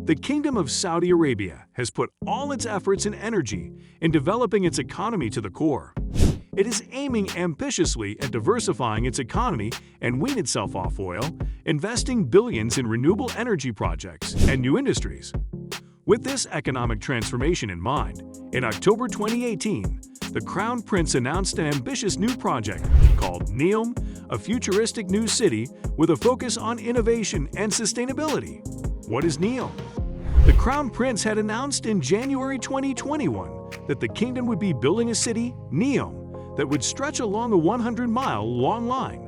The Kingdom of Saudi Arabia has put all its efforts and energy in developing its economy to the core. It is aiming ambitiously at diversifying its economy and wean itself off oil, investing billions in renewable energy projects and new industries. With this economic transformation in mind, in October 2018, the Crown Prince announced an ambitious new project called Neom, a futuristic new city with a focus on innovation and sustainability. What is Neom? The Crown Prince had announced in January 2021 that the kingdom would be building a city, Neom, that would stretch along a 100-mile-long line.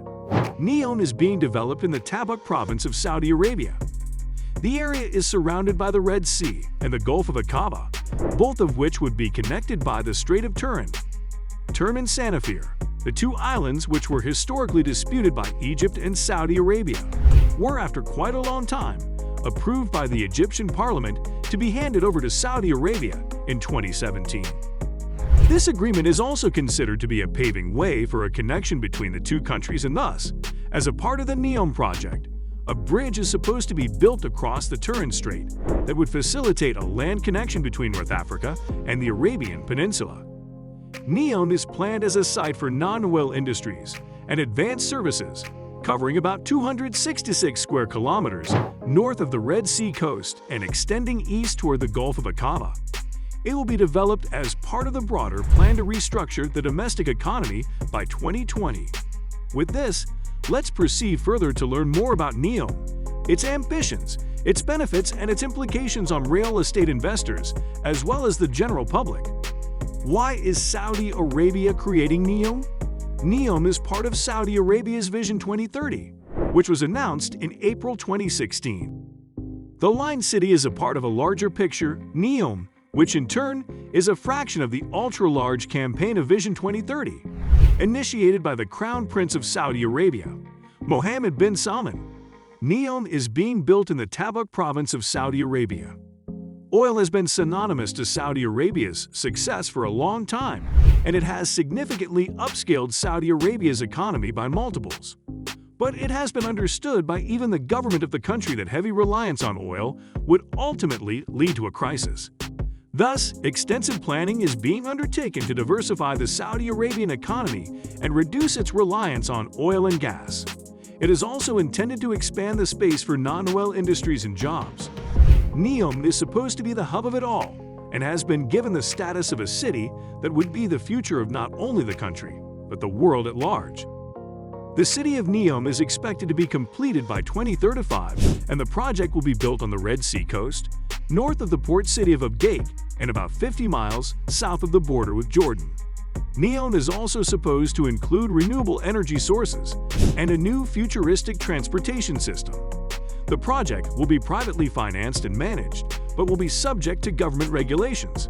Neom is being developed in the Tabuk province of Saudi Arabia. The area is surrounded by the Red Sea and the Gulf of Aqaba, both of which would be connected by the Strait of Turin. Term and Sanafir, the two islands which were historically disputed by Egypt and Saudi Arabia, were after quite a long time approved by the Egyptian parliament to be handed over to Saudi Arabia in 2017. This agreement is also considered to be a paving way for a connection between the two countries, and thus, as a part of the Neom project, a bridge is supposed to be built across the Turin Strait that would facilitate a land connection between North Africa and the Arabian Peninsula. Neom is planned as a site for non-oil industries and advanced services, covering about 266 square kilometers north of the Red Sea coast and extending east toward the Gulf of Aqaba. It will be developed as part of the broader plan to restructure the domestic economy by 2020. With this, let's proceed further to learn more about Neom, its ambitions, its benefits, and its implications on real estate investors, as well as the general public. Why is Saudi Arabia creating Neom? Neom is part of Saudi Arabia's Vision 2030, which was announced in April 2016. The Line City is a part of a larger picture, Neom, which in turn is a fraction of the ultra-large campaign of Vision 2030, initiated by the Crown Prince of Saudi Arabia, Mohammed bin Salman. Neom is being built in the Tabuk province of Saudi Arabia. Oil has been synonymous to Saudi Arabia's success for a long time, and it has significantly upscaled Saudi Arabia's economy by multiples. But it has been understood by even the government of the country that heavy reliance on oil would ultimately lead to a crisis. Thus, extensive planning is being undertaken to diversify the Saudi Arabian economy and reduce its reliance on oil and gas. It is also intended to expand the space for non-oil industries and jobs. Neom is supposed to be the hub of it all and has been given the status of a city that would be the future of not only the country, but the world at large. The city of Neom is expected to be completed by 2035, and the project will be built on the Red Sea coast, north of the port city of Abqaiq, and about 50 miles south of the border with Jordan. Neom is also supposed to include renewable energy sources and a new futuristic transportation system. The project will be privately financed and managed, but will be subject to government regulations.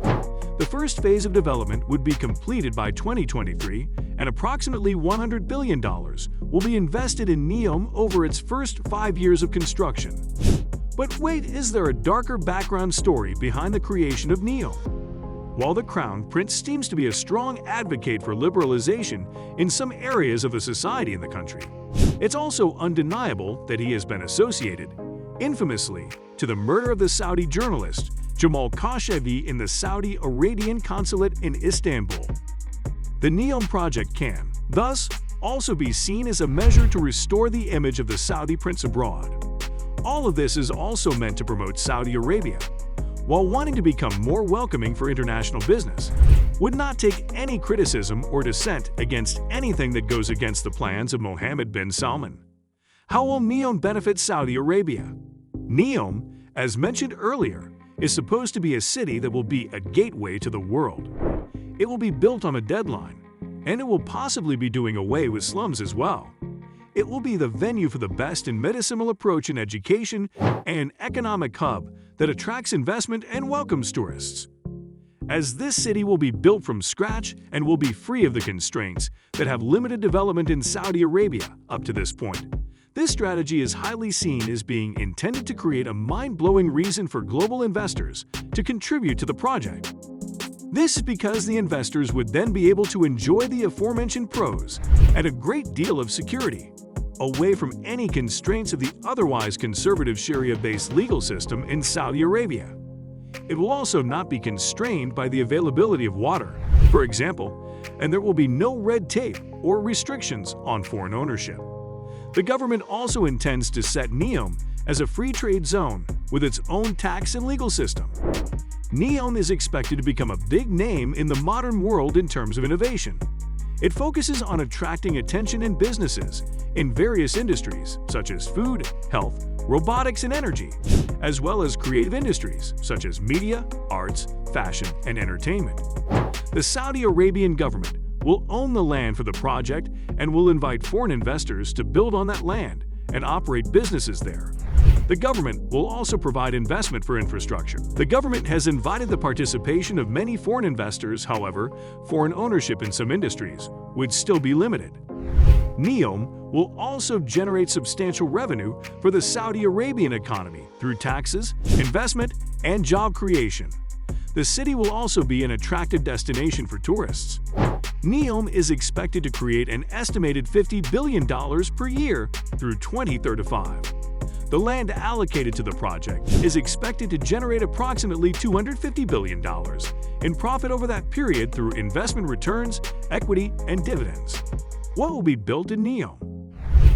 The first phase of development would be completed by 2023, and approximately $100 billion will be invested in Neom over its first 5 years of construction. But wait, is there a darker background story behind the creation of Neom? While the Crown Prince seems to be a strong advocate for liberalization in some areas of the society in the country, it's also undeniable that he has been associated, infamously, to the murder of the Saudi journalist Jamal Khashoggi in the Saudi Arabian consulate in Istanbul. The Neom project can, thus, also be seen as a measure to restore the image of the Saudi prince abroad. All of this is also meant to promote Saudi Arabia, while wanting to become more welcoming for international business, would not take any criticism or dissent against anything that goes against the plans of Mohammed bin Salman. How will Neom benefit Saudi Arabia? Neom, as mentioned earlier, is supposed to be a city that will be a gateway to the world. It will be built on a deadline, and it will possibly be doing away with slums as well. It will be the venue for the best and medicinal approach in education and an economic hub that attracts investment and welcomes tourists. As this city will be built from scratch and will be free of the constraints that have limited development in Saudi Arabia up to this point, this strategy is highly seen as being intended to create a mind-blowing reason for global investors to contribute to the project. This is because the investors would then be able to enjoy the aforementioned pros and a great deal of security. away from any constraints of the otherwise conservative Sharia-based legal system in Saudi Arabia. It will also not be constrained by the availability of water, for example, and there will be no red tape or restrictions on foreign ownership. The government also intends to set Neom as a free trade zone with its own tax and legal system. Neom is expected to become a big name in the modern world in terms of innovation. It focuses on attracting attention in businesses in various industries such as food, health, robotics, and energy, as well as creative industries such as media, arts, fashion, and entertainment. The Saudi Arabian government will own the land for the project and will invite foreign investors to build on that land and operate businesses there. The government will also provide investment for infrastructure. The government has invited the participation of many foreign investors, however, foreign ownership in some industries would still be limited. Neom will also generate substantial revenue for the Saudi Arabian economy through taxes, investment, and job creation. The city will also be an attractive destination for tourists. Neom is expected to create an estimated $50 billion per year through 2035. The land allocated to the project is expected to generate approximately $250 billion in profit over that period through investment returns, equity, and dividends. What will be built in Neom?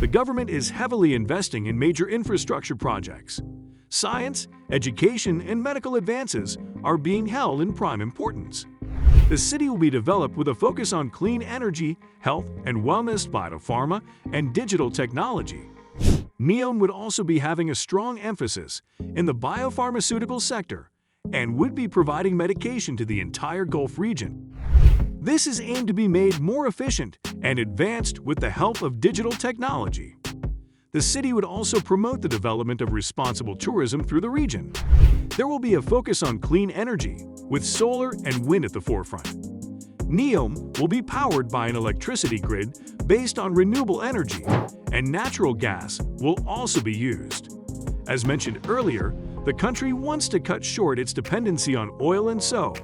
The government is heavily investing in major infrastructure projects. Science, education, and medical advances are being held in prime importance. The city will be developed with a focus on clean energy, health and wellness, biopharma, and digital technology. Neom would also be having a strong emphasis in the biopharmaceutical sector and would be providing medication to the entire Gulf region. This is aimed to be made more efficient and advanced with the help of digital technology. The city would also promote the development of responsible tourism through the region. There will be a focus on clean energy, with solar and wind at the forefront. Neom will be powered by an electricity grid based on renewable energy, and natural gas will also be used. As mentioned earlier, the country wants to cut short its dependency on oil and so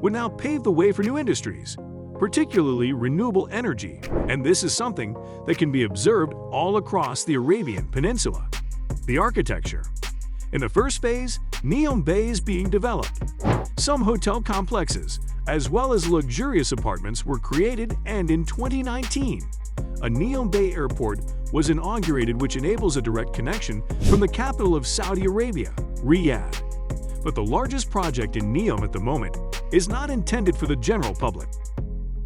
would now pave the way for new industries, particularly renewable energy, and this is something that can be observed all across the Arabian Peninsula. The architecture. In the first phase, Neom Bay is being developed. Some hotel complexes, as well as luxurious apartments, were created, and in 2019, a Neom Bay airport was inaugurated, which enables a direct connection from the capital of Saudi Arabia, Riyadh. But the largest project in Neom at the moment is not intended for the general public.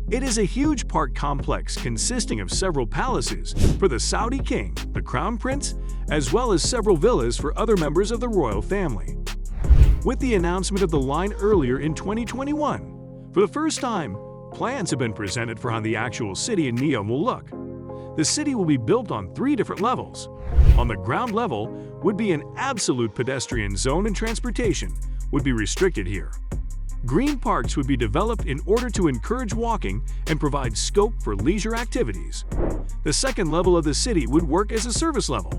It is a huge park complex consisting of several palaces for the Saudi king, the crown prince, as well as several villas for other members of the royal family. With the announcement of the line earlier in 2021, for the first time, plans have been presented for how the actual city in Neom will look. The city will be built on 3 different levels. On the ground level would be an absolute pedestrian zone, and transportation would be restricted here. Green parks would be developed in order to encourage walking and provide scope for leisure activities. The second level of the city would work as a service level.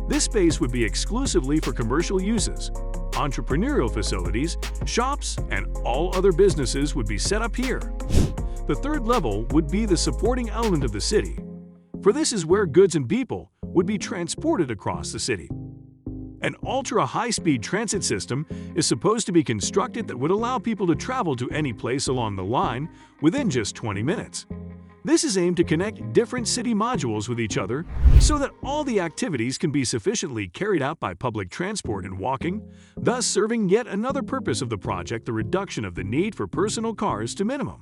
This space would be exclusively for commercial uses. Entrepreneurial facilities, shops, and all other businesses would be set up here. The third level would be the supporting element of the city, for this is where goods and people would be transported across the city. An ultra-high-speed transit system is supposed to be constructed that would allow people to travel to any place along the line within just 20 minutes. This is aimed to connect different city modules with each other so that all the activities can be sufficiently carried out by public transport and walking, thus serving yet another purpose of the project, the reduction of the need for personal cars to minimum.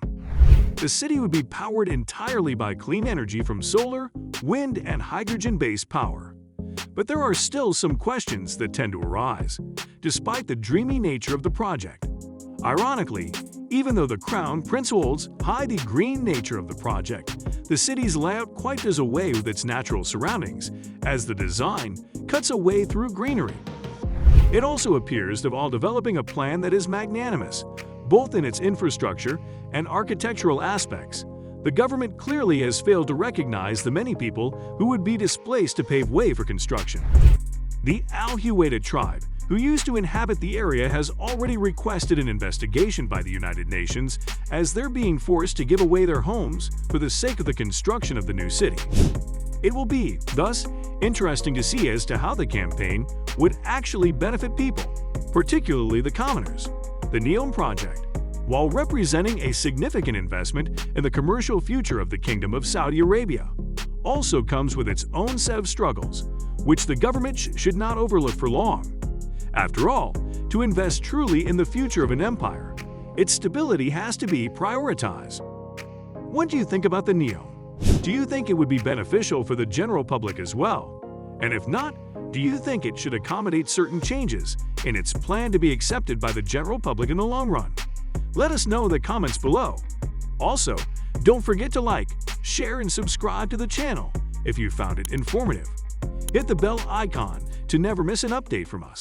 The city would be powered entirely by clean energy from solar, wind, and hydrogen-based power. But there are still some questions that tend to arise, despite the dreamy nature of the project. Ironically, even though the Crown Prince holds high the green nature of the project, the city's layout quite does away with its natural surroundings, as the design cuts away through greenery. It also appears to while developing a plan that is magnanimous, both in its infrastructure and architectural aspects, the government clearly has failed to recognize the many people who would be displaced to pave way for construction. The Al-Huwaida tribe, who used to inhabit the area, has already requested an investigation by the United Nations as they're being forced to give away their homes for the sake of the construction of the new city. It will be, thus, interesting to see as to how the campaign would actually benefit people, particularly the commoners. The Neom project, while representing a significant investment in the commercial future of the Kingdom of Saudi Arabia, also comes with its own set of struggles, which the government should not overlook for long. After all, to invest truly in the future of an empire, its stability has to be prioritized. What do you think about the Neom? Do you think it would be beneficial for the general public as well? And if not, do you think it should accommodate certain changes in its plan to be accepted by the general public in the long run? Let us know in the comments below. Also, don't forget to like, share, and subscribe to the channel if you found it informative. Hit the bell icon to never miss an update from us.